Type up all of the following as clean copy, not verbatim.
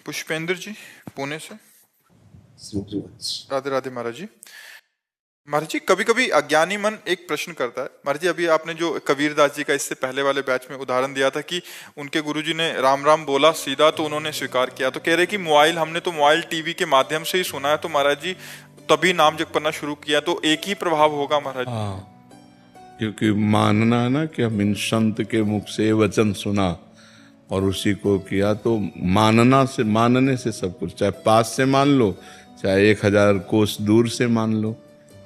पुष्पेंद्र जी पुणे से। सूर्यवंश। राधे राधे महाराज जी। महाराज जी, कभी कभी अज्ञानी मन एक प्रश्न करता है। महाराज जी, अभी आपने जो कबीरदास जी का इससे पहले वाले बैच में उदाहरण दिया था कि उनके गुरुजी ने राम राम बोला सीधा तो उन्होंने स्वीकार किया, तो कह रहे कि मोबाइल, हमने तो मोबाइल टीवी के माध्यम से ही सुना है, तो महाराज जी तभी नाम जप करना शुरू किया, तो एक ही प्रभाव होगा महाराज? हाँ, क्योंकि मानना है ना कि हम इन संत के मुख से वचन सुना और उसी को किया, तो मानने से सब कुछ, चाहे पास से मान लो चाहे 1000 कोस दूर से मान लो,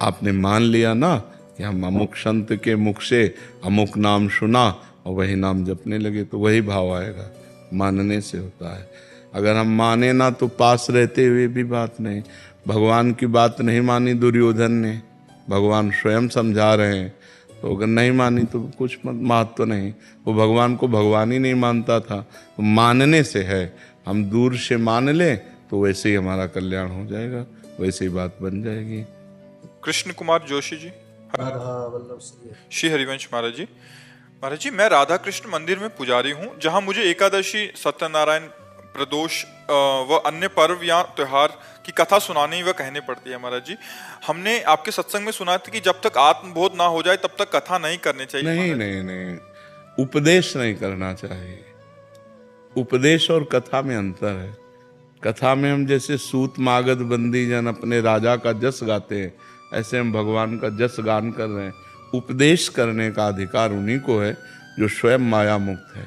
आपने मान लिया ना कि हम अमुक संत के मुख से अमुक नाम सुना और वही नाम जपने लगे, तो वही भाव आएगा। मानने से होता है। अगर हम माने ना तो पास रहते हुए भी बात नहीं। भगवान की बात नहीं मानी दुर्योधन ने, भगवान स्वयं समझा रहे हैं, तो अगर नहीं मानी तो कुछ महत्व नहीं। वो भगवान को भगवान ही नहीं मानता था। तो मानने से है, हम दूर से मान लें तो वैसे ही हमारा कल्याण हो जाएगा, वैसे ही बात बन जाएगी। कृष्ण कुमार जोशी जी। राधा वल्लभ श्री हरिवंश महाराज जी। महाराज जी, मैं राधा कृष्ण मंदिर में पुजारी हूँ, जहाँ मुझे एकादशी, सत्यनारायण, प्रदोष व अन्य पर्व या त्योहार की कथा सुनानी व कहनी पड़ती है। महाराज जी, हमने आपके सत्संग में सुना था कि जब तक आत्मबोध ना हो जाए तब तक कथा नहीं करनी चाहिए। नहीं नहीं नहीं, उपदेश नहीं करना चाहिए। उपदेश और कथा में अंतर है। कथा में हम जैसे सूत मागध बंदी जन अपने राजा का जस गाते हैं, ऐसे हम भगवान का जस गान कर रहे हैं। उपदेश करने का अधिकार उन्हीं को है जो स्वयं माया मुक्त है,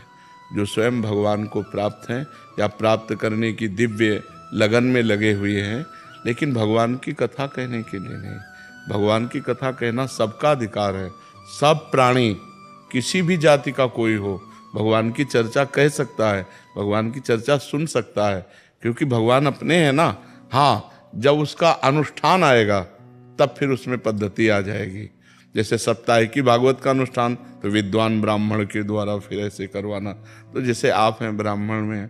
जो स्वयं भगवान को प्राप्त हैं या प्राप्त करने की दिव्य लगन में लगे हुए हैं, लेकिन भगवान की कथा कहने के लिए नहीं। भगवान की कथा कहना सबका अधिकार है। सब प्राणी, किसी भी जाति का कोई हो, भगवान की चर्चा कह सकता है, भगवान की चर्चा सुन सकता है, क्योंकि भगवान अपने हैं ना। हाँ, जब उसका अनुष्ठान आएगा तब फिर उसमें पद्धति आ जाएगी। जैसे साप्ताहिकी भागवत का अनुष्ठान तो विद्वान ब्राह्मण के द्वारा फिर ऐसे करवाना। तो जैसे आप हैं ब्राह्मण में,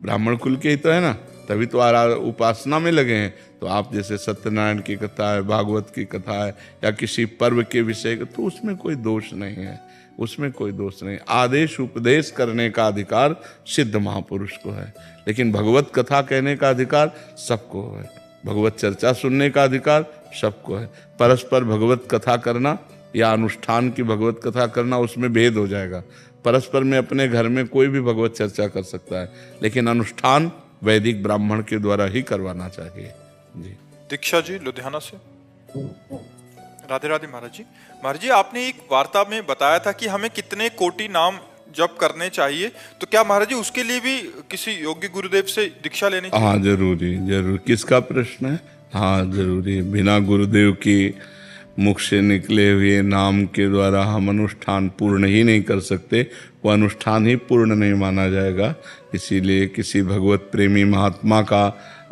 ब्राह्मण कुल के ही तो है ना, तभी तो उपासना में लगे हैं। तो आप जैसे सत्यनारायण की कथा है, भागवत की कथा है, या किसी पर्व के विषय का, तो उसमें कोई दोष नहीं है, उसमें कोई दोष नहीं। आदेश उपदेश करने का अधिकार सिद्ध महापुरुष को है, लेकिन भगवत कथा कहने का अधिकार सबको है। भगवत चर्चा सुनने का अधिकार सबको है। परस्पर भगवत कथा करना या अनुष्ठान की भगवत कथा करना, उसमें भेद हो जाएगा। परस्पर में अपने घर में कोई भी भगवत चर्चा कर सकता है, लेकिन अनुष्ठान वैदिक ब्राह्मण के द्वारा ही करवाना चाहिए। जी। दीक्षा जी लुधियाना से। राधे राधे महाराज जी। महाराज जी, आपने एक वार्ता में बताया था कि हमें कितने कोटि नाम जप करने चाहिए, तो क्या महाराज जी उसके लिए भी किसी योग्य गुरुदेव से दीक्षा लेनी चाहिए? हाँ, जरूरी जरूर। किसका प्रश्न है? हाँ, जरूरी। बिना गुरुदेव की मुख से निकले हुए नाम के द्वारा हम अनुष्ठान पूर्ण ही नहीं कर सकते, वो अनुष्ठान ही पूर्ण नहीं माना जाएगा। इसीलिए किसी भगवत प्रेमी महात्मा का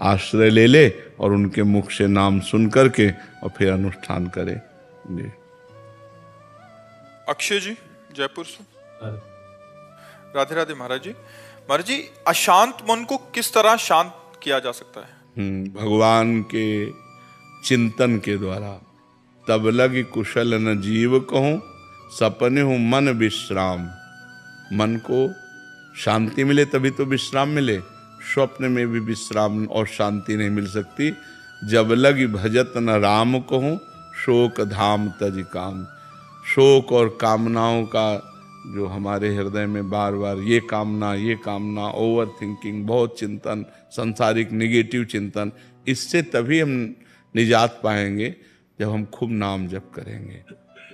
आश्रय ले ले और उनके मुख से नाम सुन करके और फिर अनुष्ठान करे। जी। अक्षय जी जयपुर से। राधे राधे महाराज जी। महाराज जी, अशांत मन को किस तरह शांत किया जा सकता है? भगवान के चिंतन के द्वारा। तब लग कुशल न जीव कहूँ, सपने हूँ मन विश्राम। मन को शांति मिले तभी तो विश्राम मिले। स्वप्न में भी विश्राम और शांति नहीं मिल सकती। जब लग भजत न राम कहूँ, शोक धाम तज काम। शोक और कामनाओं का जो हमारे हृदय में बार बार ये कामना, ओवर थिंकिंग, बहुत चिंतन, संसारिक निगेटिव चिंतन, इससे तभी हम निजात पाएंगे जब हम खूब नाम जप करेंगे।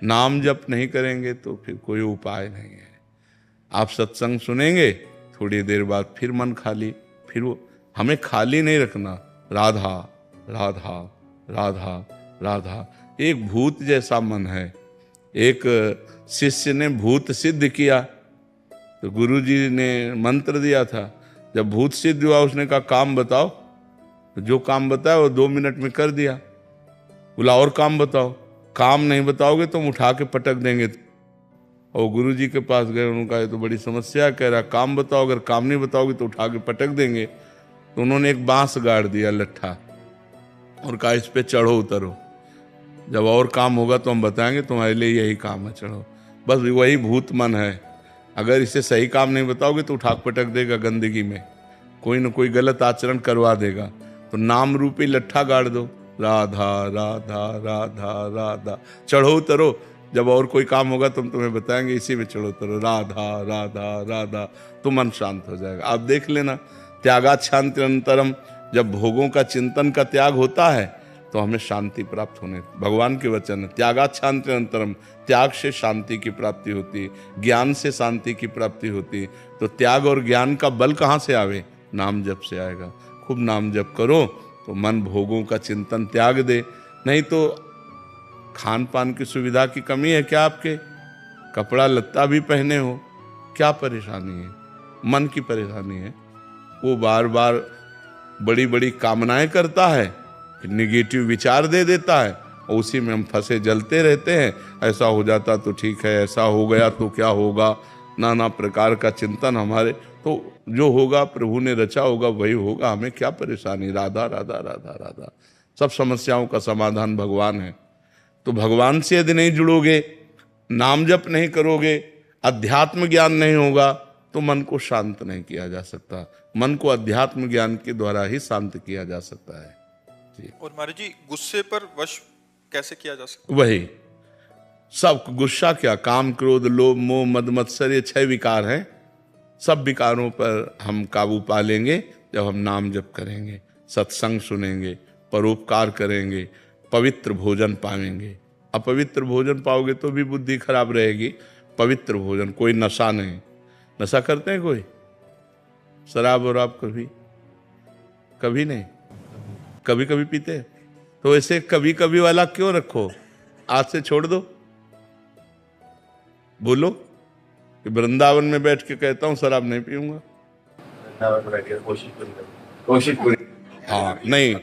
नाम जप नहीं करेंगे तो फिर कोई उपाय नहीं है। आप सत्संग सुनेंगे, थोड़ी देर बाद फिर मन खाली, फिर वो हमें खाली नहीं रखना। राधा राधा राधा राधा, एक भूत जैसा मन है। एक शिष्य ने भूत सिद्ध किया तो गुरुजी ने मंत्र दिया था। जब भूत सिद्ध हुआ उसने कहा काम बताओ, तो जो काम बताया वो 2 मिनट में कर दिया। बोला और काम बताओ, काम नहीं बताओगे तो हम उठा के पटक देंगे। और गुरुजी के पास गए, उन्होंने कहा ये तो बड़ी समस्या, कह रहा काम बताओ, अगर काम नहीं बताओगे तो उठा के पटक देंगे। तो उन्होंने एक बांस गाड़ दिया लट्ठा और कहा इस पे चढ़ो उतरो, जब और काम होगा तो हम बताएंगे, तुम्हारे लिए यही काम है, चढ़ो। बस वही भूत मन है। अगर इसे सही काम नहीं बताओगे तो उठा पटक देगा गंदगी में। कोई न कोई गलत आचरण करवा देगा, तो नाम रूपी लट्ठा गाड़ दो, राधा राधा राधा राधा, चढ़ो उतरो, जब और कोई काम होगा तुम तुम्हें बताएंगे, इसी में चढ़ो उतरो, राधा राधा राधा, तो मन शांत हो जाएगा। आप देख लेना, त्यागात् शान्तिरन्तरम, जब भोगों का चिंतन का त्याग होता है तो हमें शांति प्राप्त होने, भगवान के वचन है, त्यागात् शान्तिरन्तरम, त्याग से शांति की प्राप्ति होती, ज्ञान से शांति की प्राप्ति होती। तो त्याग और ज्ञान का बल कहाँ से आवे? नाम जप से आएगा। खूब नाम जप करो तो मन भोगों का चिंतन त्याग दे। नहीं तो खान पान की सुविधा की कमी है क्या आपके? कपड़ा लत्ता भी पहने हो, क्या परेशानी है? मन की परेशानी है। वो बार बार बड़ी बड़ी कामनाएं करता है, निगेटिव विचार दे देता है, और उसी में हम फंसे जलते रहते हैं। ऐसा हो जाता तो ठीक है, ऐसा हो गया तो क्या होगा, नाना प्रकार का चिंतन हमारे। तो जो होगा प्रभु ने रचा होगा वही होगा, हमें क्या परेशानी? राधा राधा राधा राधा, सब समस्याओं का समाधान भगवान है। तो भगवान से यदि नहीं जुड़ोगे, नाम जप नहीं करोगे, अध्यात्म ज्ञान नहीं होगा, तो मन को शांत नहीं किया जा सकता। मन को अध्यात्म ज्ञान के द्वारा ही शांत किया जा सकता है जी। और महाराज जी, गुस्से पर वश कैसे किया जा सकता? वही सब गुस्सा क्या, काम क्रोध लोभ मोह मद मत्सर, ये 6 विकार हैं। सब विकारों पर हम काबू पा लेंगे जब हम नाम जप करेंगे, सत्संग सुनेंगे, परोपकार करेंगे, पवित्र भोजन पाएंगे। अपवित्र भोजन पाओगे तो भी बुद्धि खराब रहेगी। पवित्र भोजन, कोई नशा नहीं। नशा करते हैं कोई? शराब और आप कभी कभी नहीं, कभी कभी पीते हैं। तो ऐसे कभी कभी वाला क्यों रखो? आज से छोड़ दो। बोलो कि वृंदावन में बैठ के कहता हूं शराब नहीं पीऊंगा। कोशिश पूरी। हाँ नहीं,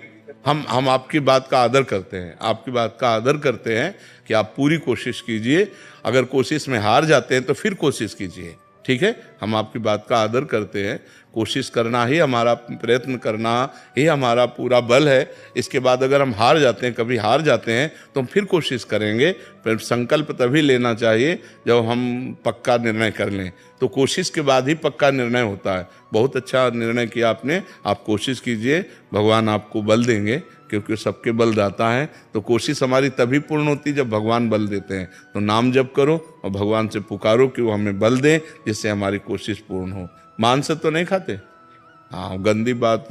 हम आपकी बात का आदर करते हैं, आपकी बात का आदर करते हैं कि आप पूरी कोशिश कीजिए। अगर कोशिश में हार जाते हैं तो फिर कोशिश कीजिए, ठीक है? हम आपकी बात का आदर करते हैं। कोशिश करना ही हमारा, प्रयत्न करना ही हमारा पूरा बल है। इसके बाद अगर हम हार जाते हैं, कभी हार जाते हैं, तो हम फिर कोशिश करेंगे। फिर संकल्प तभी लेना चाहिए जब हम पक्का निर्णय कर लें। तो कोशिश के बाद ही पक्का निर्णय होता है। बहुत अच्छा निर्णय किया आपने, आप कोशिश कीजिए, भगवान आपको बल देंगे, क्योंकि सबके बल दाता है। तो कोशिश हमारी तभी पूर्ण होती जब भगवान बल देते हैं। तो नाम जप करो और भगवान से पुकारो कि वो हमें बल दें, जिससे हमारी कोशिश पूर्ण हो। मांस तो नहीं खाते? हाँ, गंदी बात।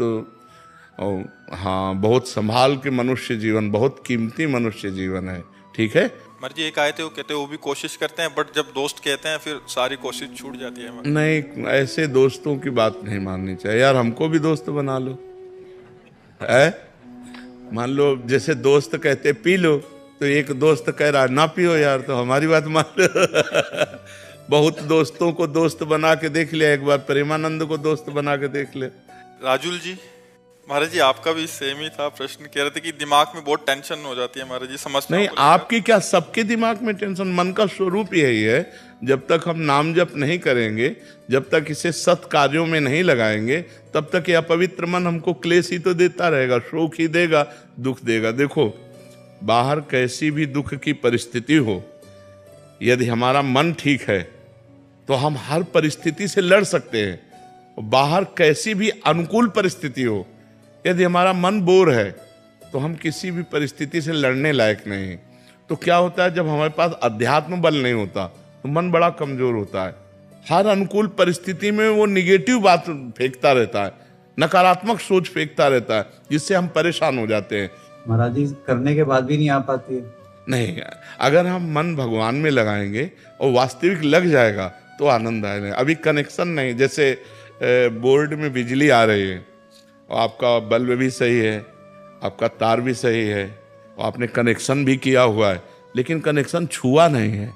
हाँ, बहुत संभाल के मनुष्य जीवन, बहुत कीमती मनुष्य जीवन है, ठीक है? महाराज जी, एक आए थे, वो कहते हैं वो भी कोशिश करते हैं, बट जब दोस्त कहते हैं फिर सारी कोशिश छूट जाती है। नहीं, ऐसे दोस्तों की बात नहीं माननी चाहिए यार। हमको भी दोस्त बना लो, है? मान लो जैसे दोस्त कहते पी लो, तो एक दोस्त कह रहा ना पियो यार, तो हमारी बात मान लो। बहुत दोस्तों को दोस्त बना के देख लिया, एक बार प्रेमानंद को दोस्त बना के देख ले। राजुल जी, महाराज जी आपका भी सेम ही था प्रश्न। कह रहे थे कि दिमाग में बहुत टेंशन हो जाती है महाराज जी, समझते नहीं, आपकी क्या, सबके दिमाग में टेंशन। मन का स्वरूप यही है। जब तक हम नाम जप नहीं करेंगे, जब तक इसे सत् कार्यों में नहीं लगाएंगे, तब तक ये अपवित्र मन हमको क्लेश ही तो देता रहेगा, शोक ही देगा, दुख देगा। देखो, बाहर कैसी भी दुख की परिस्थिति हो, यदि हमारा मन ठीक है तो हम हर परिस्थिति से लड़ सकते हैं। बाहर कैसी भी अनुकूल परिस्थिति हो, यदि हमारा मन बोर है तो हम किसी भी परिस्थिति से लड़ने लायक नहीं। तो क्या होता है, जब हमारे पास अध्यात्म बल नहीं होता तो मन बड़ा कमजोर होता है। हर अनुकूल परिस्थिति में वो निगेटिव बात फेंकता रहता है, नकारात्मक सोच फेंकता रहता है, जिससे हम परेशान हो जाते हैं। महाराज जी, करने के बाद भी नहीं आ पाती है। नहीं, अगर हम मन भगवान में लगाएंगे और वास्तविक लग जाएगा तो आनंद आएगा। अभी कनेक्शन नहीं, जैसे बोर्ड में बिजली आ रही है और आपका बल्ब भी सही है, आपका तार भी सही है, और आपने कनेक्शन भी किया हुआ है, लेकिन कनेक्शन छुआ नहीं है,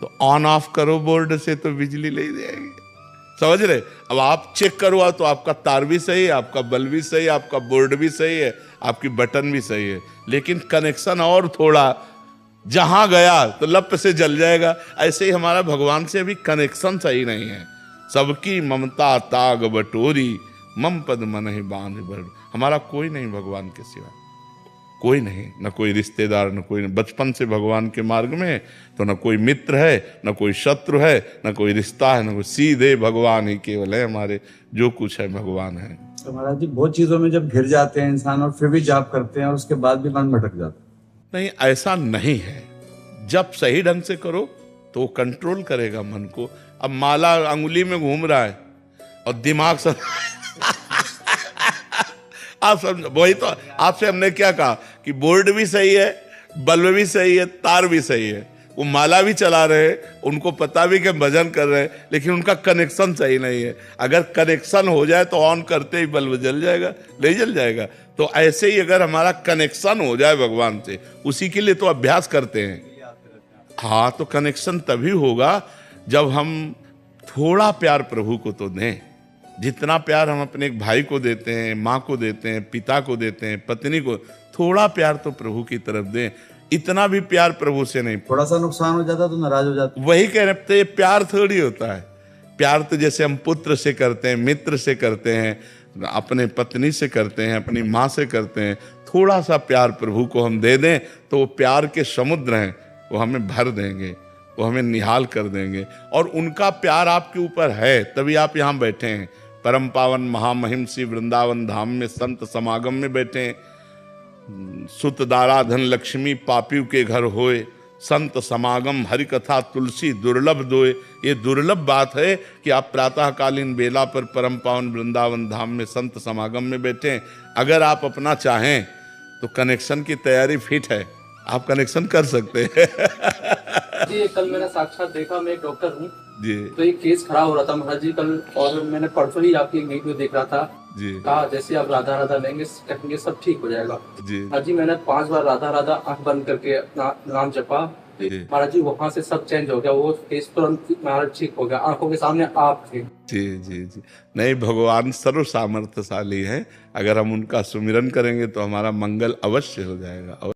तो ऑन ऑफ करो बोर्ड से तो बिजली ले जाएगी। समझ रहे? अब आप चेक करो तो आपका तार भी सही है, आपका बल्ब भी सही है, आपका बोर्ड भी सही है, आपकी बटन भी सही है, लेकिन कनेक्शन और थोड़ा जहां गया तो लप से जल जाएगा। ऐसे ही हमारा भगवान से अभी कनेक्शन सही नहीं है। सबकी ममता ताग बटोरी, मम पद मन ही बांध बड़। हमारा कोई नहीं भगवान के सिवा, कोई नहीं, न कोई रिश्तेदार, न कोई, बचपन से भगवान के मार्ग में है तो न कोई मित्र है, न कोई शत्रु है, न कोई रिश्ता है, न कोई, सीधे भगवान ही केवल है हमारे, जो कुछ है भगवान है। तो महाराज जी बहुत चीजों में जब घिर जाते हैं इंसान और फिर भी जाप करते हैं और उसके बाद भी मन भटक जाता है। नहीं, ऐसा नहीं है। जब सही ढंग से करो तो वो कंट्रोल करेगा मन को। अब माला अंगुली में घूम रहा है और दिमाग सब आप समझ, वही तो आपसे हमने क्या कहा कि बोर्ड भी सही है, बल्ब भी सही है, तार भी सही है, वो माला भी चला रहे हैं, उनको पता भी कि भजन कर रहे हैं, लेकिन उनका कनेक्शन सही नहीं है। अगर कनेक्शन हो जाए तो ऑन करते ही बल्ब जल जाएगा, नहीं जल जाएगा। तो ऐसे ही अगर हमारा कनेक्शन हो जाए भगवान से, उसी के लिए तो अभ्यास करते हैं। हाँ, तो कनेक्शन तभी होगा जब हम थोड़ा प्यार प्रभु को तो दें। जितना प्यार हम अपने एक भाई को देते हैं, माँ को देते हैं, पिता को देते हैं, पत्नी को, थोड़ा प्यार तो प्रभु की तरफ दें। इतना भी प्यार प्रभु से नहीं। थोड़ा सा नुकसान हो जाता तो नाराज हो जाता। वही कह रहे थे, प्यार थोड़ी होता है। प्यार तो जैसे हम पुत्र से करते हैं, मित्र से करते हैं, अपने पत्नी से करते हैं, अपनी माँ से करते हैं। थोड़ा सा प्यार प्रभु को हम दे दें तो वो प्यार के समुद्र हैं, वो हमें भर देंगे, वो हमें निहाल कर देंगे। और उनका प्यार आपके ऊपर है, तभी आप यहाँ बैठे हैं, परम पावन महामहिम श्री वृंदावन धाम में संत समागम में बैठे हैं। सुत दाराधन लक्ष्मी पापियों के घर होए, संत समागम हरि कथा तुलसी दुर्लभ दोए। ये दुर्लभ बात है कि आप प्रातःकालीन बेला पर परम पावन वृंदावन धाम में संत समागम में बैठे हैं। अगर आप अपना चाहें तो कनेक्शन की तैयारी फिट है, आप कनेक्शन कर सकते हैं। जी, कल मैंने साक्षात देखा, मैं एक डॉक्टर हूँ जी तो एक केस खराब हो रहा था महाराज जी कल, और मैंने परसों ही आपकी एक वीडियो देख रहा था। जी कहा जैसे आप राधा राधा लेंगे कहेंगे सब ठीक हो जाएगा। जी महाराज जी मैंने 5 बार राधा राधा आंख बंद करके नाम जपा, जी महाराज जी वहाँ से सब चेंज हो गया, वो केस तुरंत महाराज ठीक हो गया, आंखों के सामने आप थे। जी जी जी। नहीं, भगवान सर्व सामर्थ्यशाली हैं। अगर हम उनका सुमिरन करेंगे तो हमारा मंगल अवश्य हो जाएगा।